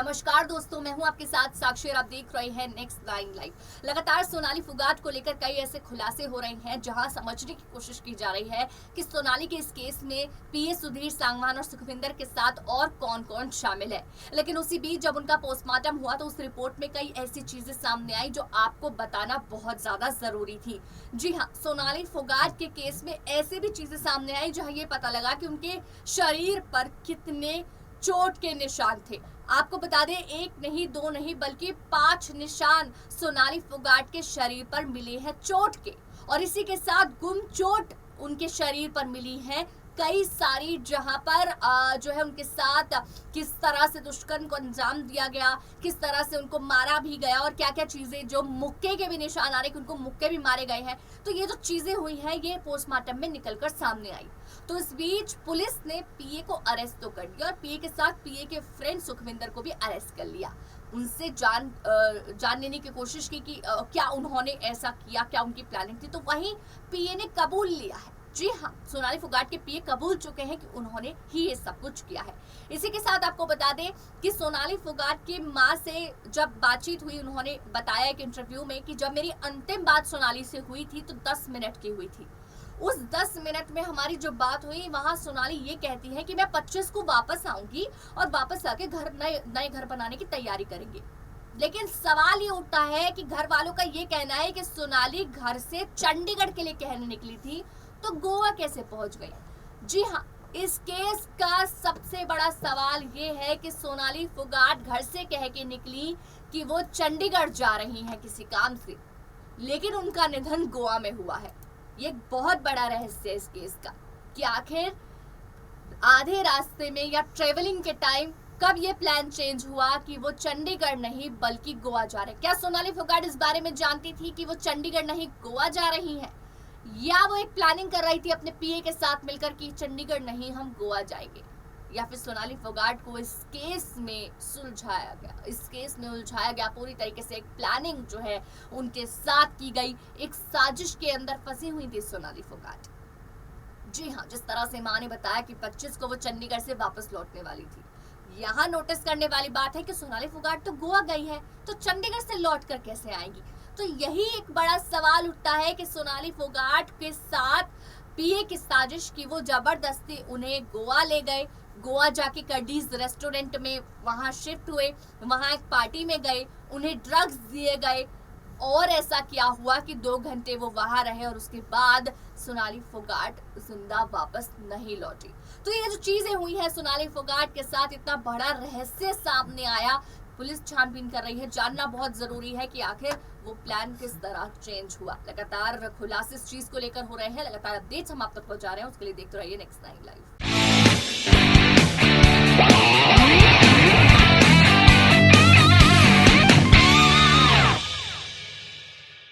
नमस्कार दोस्तों, मैं हूं आपके साथ साक्षी और आप देख रहे हैं नेक्स्ट नाइन लाइव। लगातार सोनाली फुगाट को लेकर कई ऐसे खुलासे हो रहे हैं जहां समझने की कोशिश की जा रही है कि सोनाली के इस केस में पीए सुधीर सांगवान और सुखविंदर के साथ और कौन कौन शामिल है। लेकिन उसी बीच जब उनका पोस्टमार्टम हुआ तो उस रिपोर्ट में कई ऐसी चीजें सामने आई जो आपको बताना बहुत ज्यादा जरूरी थी। जी हाँ, सोनाली फुगाट के केस में ऐसे भी चीजें सामने आई जहां ये पता लगा कि उनके शरीर पर कितने चोट के निशान थे। आपको बता दें, एक नहीं दो नहीं बल्कि 5 निशान सोनाली फुगाट के शरीर पर मिले हैं चोट के, और इसी के साथ गुम चोट उनके शरीर पर मिली है कई सारी, जहां पर जो है उनके साथ किस तरह से दुष्कर्म को अंजाम दिया गया, किस तरह से उनको मारा भी गया और क्या क्या चीजें, जो मुक्के के भी निशान आ रहे कि उनको मुक्के भी मारे गए हैं। तो ये जो चीजें हुई हैं ये पोस्टमार्टम में निकलकर सामने आई। तो इस बीच पुलिस ने पीए को अरेस्ट तो कर लिया और पीए के साथ पीए के फ्रेंड सुखविंदर को भी अरेस्ट कर लिया। उनसे जान लेने की कोशिश की कि क्या उन्होंने ऐसा किया, क्या उनकी प्लानिंग थी। तो वहीं पीए ने कबूल लिया है। जी हाँ, सोनाली फुगाट के पीए कबूल चुके हैं कि उन्होंने ही ये सब कुछ किया है। इसी के साथ आपको बता दें कि सोनाली फुगाट की मां से जब बातचीत हुई, उन्होंने बताया एक इंटरव्यू में कि जब मेरी अंतिम बात सोनाली से हुई थी तो 10 मिनट की हुई थी। उस 10 मिनट में हमारी जो बात हुई, वहां सोनाली ये कहती है कि मैं 25 को वापस आऊंगी और वापस आके नए घर बनाने की तैयारी करेंगे। लेकिन सवाल ये उठता है कि घर वालों का ये कहना है कि सोनाली घर से चंडीगढ़ के लिए कहने निकली थी तो गोवा कैसे पहुंच गई। जी हाँ, इस केस का सबसे बड़ा सवाल ये है कि सोनाली फुगाट घर से कह के निकली कि वो चंडीगढ़ जा रही हैं किसी काम से, लेकिन उनका निधन गोवा में हुआ है। ये बहुत बड़ा रहस्य है इस केस का कि आखिर आधे रास्ते में या ट्रेवलिंग के टाइम कब ये प्लान चेंज हुआ कि वो चंडीगढ़ नहीं बल्कि गोवा जा रहे हैं। क्या सोनाली फुगाट इस बारे में जानती थी कि वो चंडीगढ़ नहीं गोवा जा रही हैं, या वो एक प्लानिंग कर रही थी अपने पीए के साथ मिलकर कि चंडीगढ़ नहीं हम गोवा जाएंगे, या फिर सोनाली फुगाट को इस केस में सुलझाया गया, इस केस में उलझाया गया पूरी तरीके से। एक प्लानिंग जो है उनके साथ की गई, एक साजिश के अंदर फंसी हुई थी सोनाली फुगाट। जी हाँ, जिस तरह से मां ने बताया कि 25 को वो चंडीगढ़ से वापस लौटने वाली थी। यहाँ नोटिस करने वाली बात है कि सोनाली फुगाट तो गोवा गई है तो चंडीगढ़ से लौटकर कैसे आएगी। तो यही एक बड़ा सवाल उठता है कि सोनाली फुगाट के साथ पीए की साजिश की, वो जबरदस्ती उन्हें गोवा ले गए, गोवा जाके कर्डीज रेस्टोरेंट में वहां शिफ्ट हुए, वहां एक पार्टी में गए, उन्हें ड्रग्स दिए गए और ऐसा क्या हुआ कि 2 घंटे वो वहां रहे और उसके बाद सोनाली फुगाट जिंदा वापस नहीं लौटी। तो ये जो चीजें हुई है सोनाली फुगाट के साथ, इतना बड़ा रहस्य सामने आया। पुलिस छानबीन कर रही है, जानना बहुत जरूरी है कि आखिर वो प्लान किस तरह चेंज हुआ। लगातार खुलासे इस चीज को लेकर हो रहे हैं, लगातार अपडेट्स हम आप तक पहुंचा रहे हैं। उसके लिए देखते रहिए नेक्स्ट नाइन लाइव।